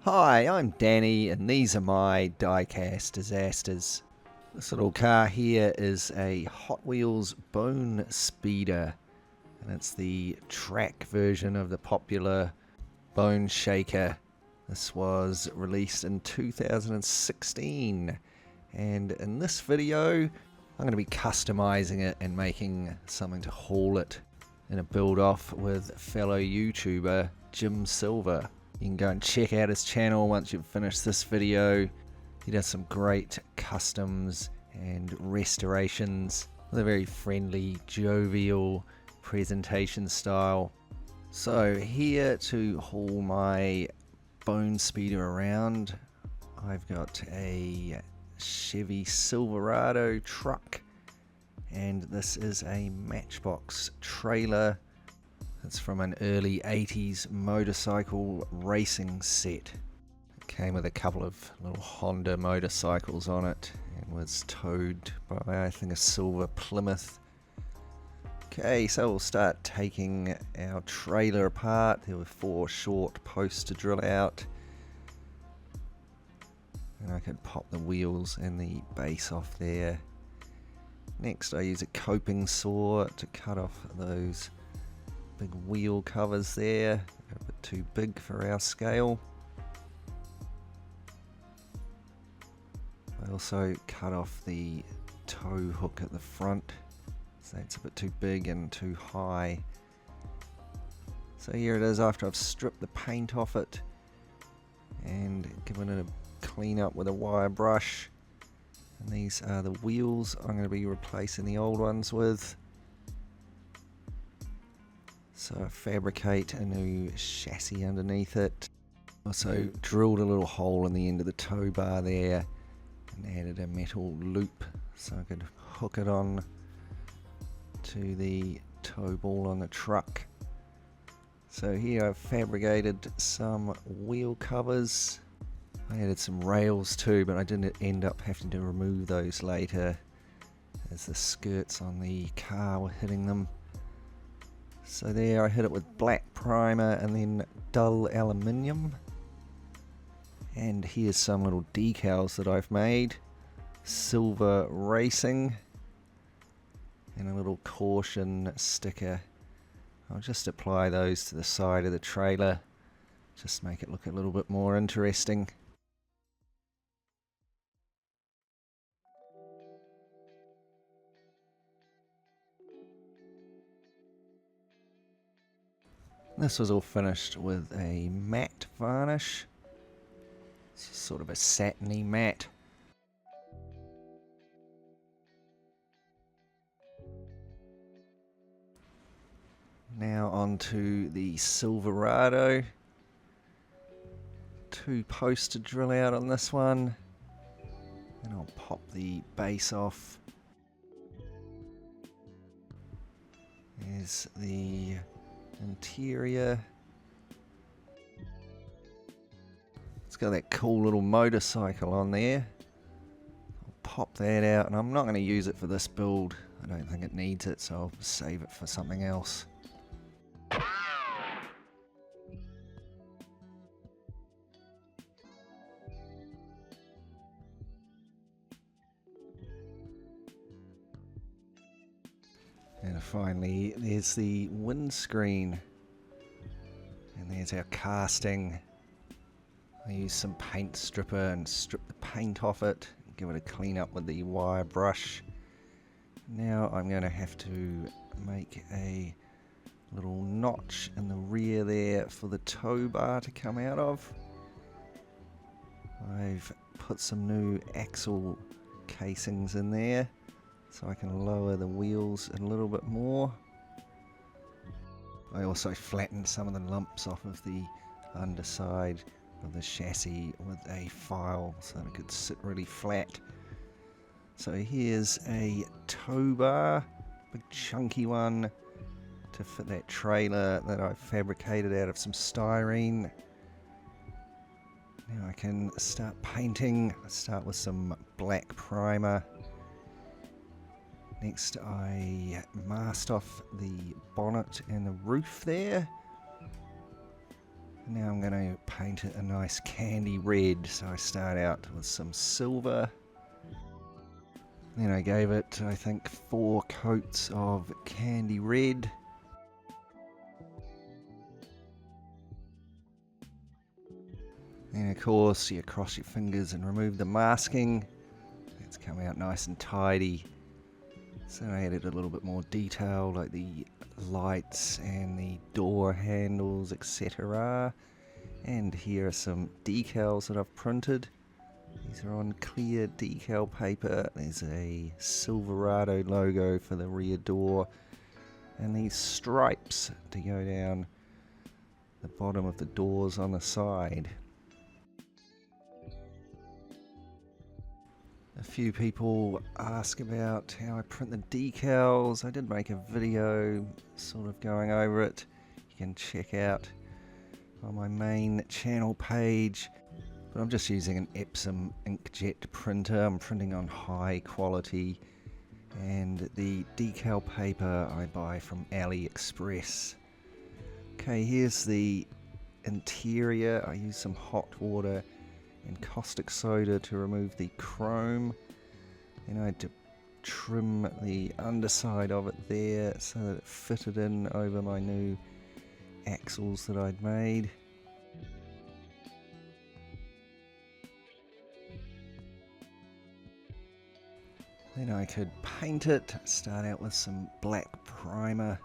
Hi, I'm Danny and these are my Diecast Disasters. This little car here is a Hot Wheels Bone Speeder and it's the track version of the popular Bone Shaker. This was released in 2016 and in this video I'm going to be customizing it and making something to haul it in a build-off with fellow YouTuber Jim Silva. You can go and check out his channel once you've finished this video. He does some great customs and restorations with a very friendly, jovial presentation style. So here to haul my Bone Speeder around, I've got a Chevy Silverado truck, and this is a Matchbox trailer. It's from an early 80s motorcycle racing set. It came with a couple of little Honda motorcycles on it and was towed by, I think, a silver Plymouth. Okay, so we'll start taking our trailer apart. There were 4 short posts to drill out. And I could pop the wheels and the base off there. Next I use a coping saw to cut off those big wheel covers there. They're a bit too big for our scale. I also cut off the tow hook at the front, so it's a bit too big and too high. So here it is after I've stripped the paint off it and given it a clean up with a wire brush. And these are the wheels I'm going to be replacing the old ones with. So I fabricate a new chassis underneath it. Also drilled a little hole in the end of the tow bar there and added a metal loop so I could hook it on to the tow ball on the truck. So here I've fabricated some wheel covers. I added some rails too, but I didn't end up having to remove those later as the skirts on the car were hitting them. So there I hit it with black primer and then dull aluminium. And here's some little decals that I've made. Silva Racing. And a little caution sticker. I'll just apply those to the side of the trailer. Just make it look a little bit more interesting. This was all finished with a matte varnish. It's sort of a satiny matte. Now onto the Silverado. 2 posts to drill out on this one. And I'll pop the base off. There's the interior. It's got that cool little motorcycle on there. I'll pop that out, and I'm not going to use it for this build. I don't think it needs it, so I'll save it for something else. And finally, there's the windscreen. And there's our casting. I used some paint stripper and stripped the paint off it. Give it a clean up with the wire brush. Now I'm going to have to make a little notch in the rear there for the tow bar to come out of. I've put some new Axel casings in there so I can lower the wheels a little bit more. I also flattened some of the lumps off of the underside of the chassis with a file so that it could sit really flat. So here's a tow bar, big chunky one to fit that trailer that I fabricated out of some styrene. Now I can start painting. Let's start with some black primer. Next I masked off the bonnet and the roof there. Now I'm going to paint it a nice candy red. So I start out with some silver. Then I gave it, I think, 4 coats of candy red. Then of course you cross your fingers and remove the masking. It's come out nice and tidy. So I added a little bit more detail like the lights and the door handles, etc. And here are some decals that I've printed. These are on clear decal paper. There's a Silverado logo for the rear door and these stripes to go down the bottom of the doors on the side. A few people ask about how I print the decals. I did make a video sort of going over it. You can check out on my main channel page. But I'm just using an Epsom inkjet printer. I'm printing on high quality. And the decal paper I buy from AliExpress. Okay, here's the interior. I use some hot water and caustic soda to remove the chrome. Then I had to trim the underside of it there so that it fitted in over my new axles that I'd made. Then I could paint it. Start out with some black primer.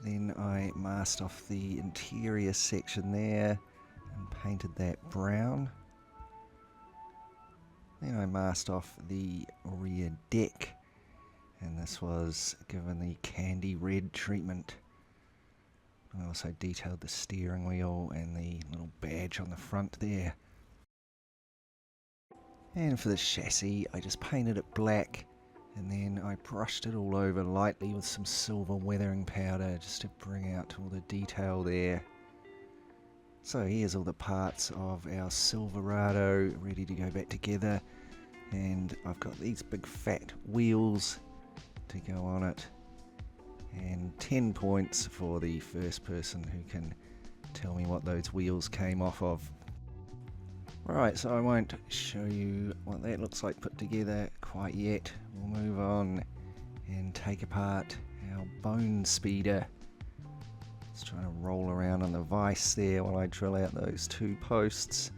Then I masked off the interior section there and painted that brown. Then I masked off the rear deck, and this was given the candy red treatment. I also detailed the steering wheel and the little badge on the front there. And for the chassis, I just painted it black, and then I brushed it all over lightly with some silver weathering powder just to bring out all the detail there. So here's all the parts of our Silverado ready to go back together, and I've got these big fat wheels to go on it, and 10 points for the first person who can tell me what those wheels came off of. Right, so I won't show you what that looks like put together quite yet. We'll move on and take apart our bone speeder. Just trying to roll around on the vise there while I drill out those 2 posts.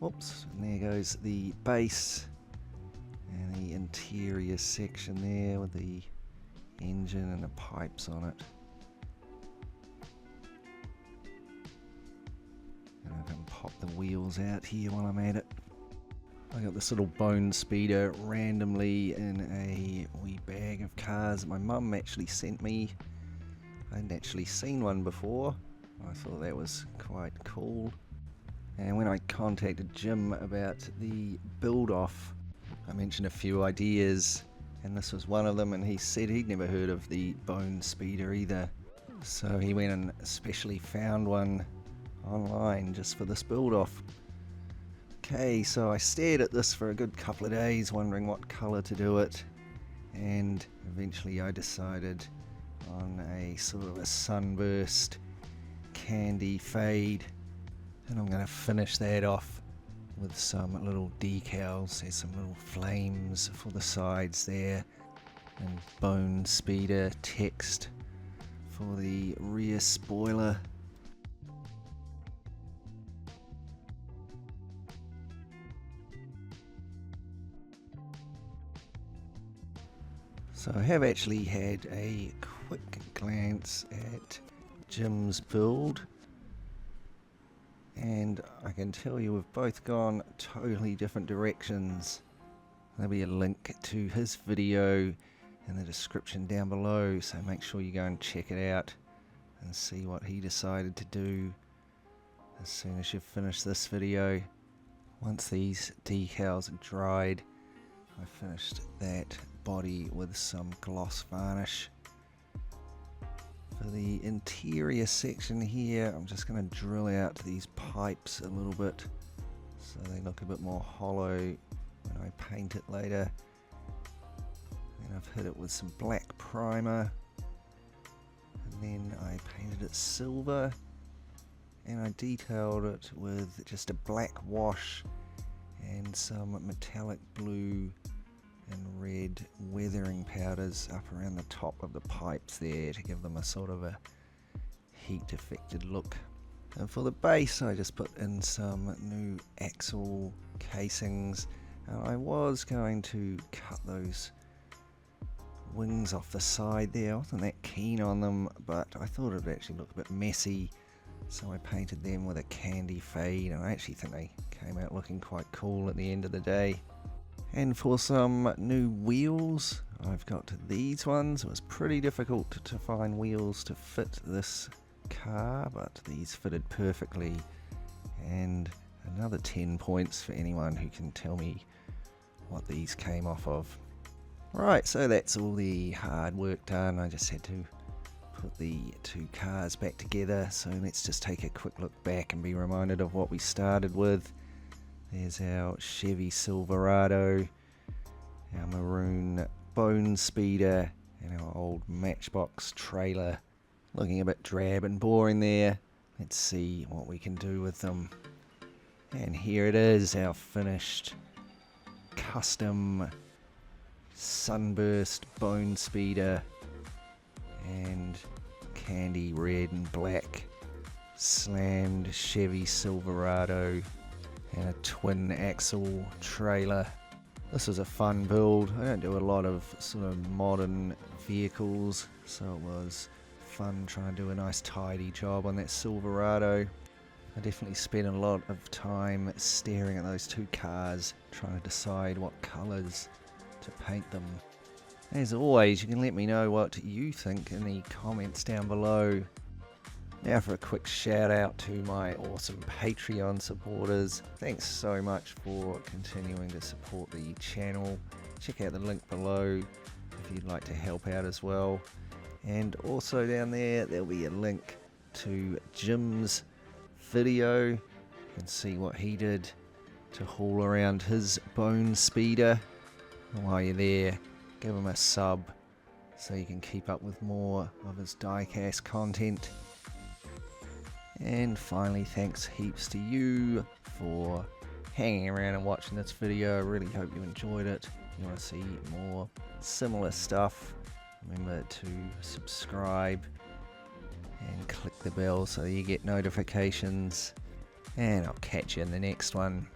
Whoops, and there goes the base and the interior section there with the engine and the pipes on it. And I can pop the wheels out here while I'm at it. I got this little bone speeder randomly in a wee bag of cars that my mum actually sent me. I hadn't actually seen one before. I thought that was quite cool. And when I contacted Jim about the build-off, I mentioned a few ideas, and this was one of them, and he said he'd never heard of the bone speeder either. So he went and specially found one online just for this build-off. Okay, so I stared at this for a good couple of days wondering what colour to do it, and eventually I decided on a sort of a sunburst candy fade, and I'm going to finish that off with some little decals. There's some little flames for the sides there, and bone speeder text for the rear spoiler. So I have actually had a quick glance at Jim's build, and I can tell you we've both gone totally different directions. There'll be a link to his video in the description down below, so make sure you go and check it out and see what he decided to do as soon as you've finished this video. Once these decals are dried, I finished that body with some gloss varnish. For the interior section here, I'm just going to drill out these pipes a little bit so they look a bit more hollow when I paint it later. And I've hit it with some black primer. And then I painted it silver, and I detailed it with just a black wash and some metallic blue and red weathering powders up around the top of the pipes there to give them a sort of a heat affected look. And for the base I just put in some new Axel casings. I was going to cut those wings off the side there. I wasn't that keen on them, but I thought it would actually look a bit messy, so I painted them with a candy fade, and I actually think they came out looking quite cool at the end of the day. And for some new wheels, I've got these ones. It was pretty difficult to find wheels to fit this car, but these fitted perfectly, and another 10 points for anyone who can tell me what these came off of. Right, so that's all the hard work done. I just had to put the two cars back together, so let's just take a quick look back and be reminded of what we started with. There's our Chevy Silverado, our maroon bone speeder, and our old Matchbox trailer. Looking a bit drab and boring there. Let's see what we can do with them. And here it is, our finished custom sunburst bone speeder and candy red and black slammed Chevy Silverado and a twin axle trailer. This was a fun build. I don't do a lot of sort of modern vehicles, so it was fun trying to do a nice tidy job on that Silverado. I definitely spent a lot of time staring at those two cars, trying to decide what colours to paint them. As always, you can let me know what you think in the comments down below. Now for a quick shout out to my awesome Patreon supporters. Thanks so much for continuing to support the channel. Check out the link below if you'd like to help out as well. And also down there'll be a link to Jim's video. You can see what he did to haul around his bone speeder. And while you're there, give him a sub so you can keep up with more of his diecast content. And finally, thanks heaps to you for hanging around and watching this video. I really hope you enjoyed it. If you want to see more similar stuff, remember to subscribe and click the bell so you get notifications. And I'll catch you in the next one.